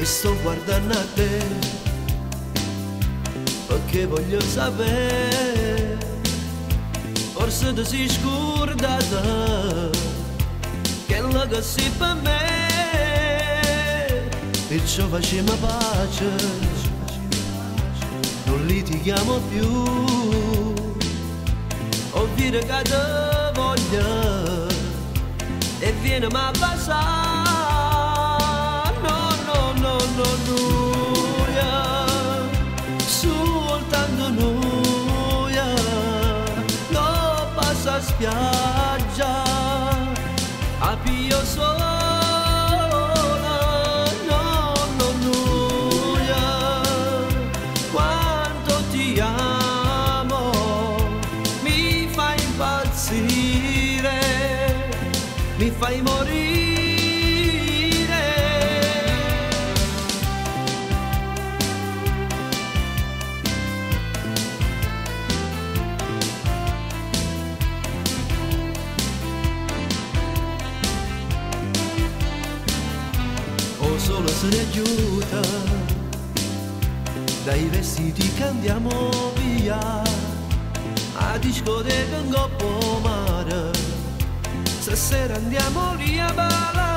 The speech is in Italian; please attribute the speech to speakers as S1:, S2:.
S1: e sto guardando a te perché voglio sapere, forse ti sei scordata che la che sei per me, e ciò facciamo pace, non litighiamo più, o dire che ti voglio e viene ma passare. Soltanto noi, lo passa a spiaggia, a pio sola, noi, quanto ti amo, mi fai impazzire, mi fai morire. O solo se ne aiuta dai vestiti che andiamo via a discoteca in coppa mare, stasera andiamo lì a ballare.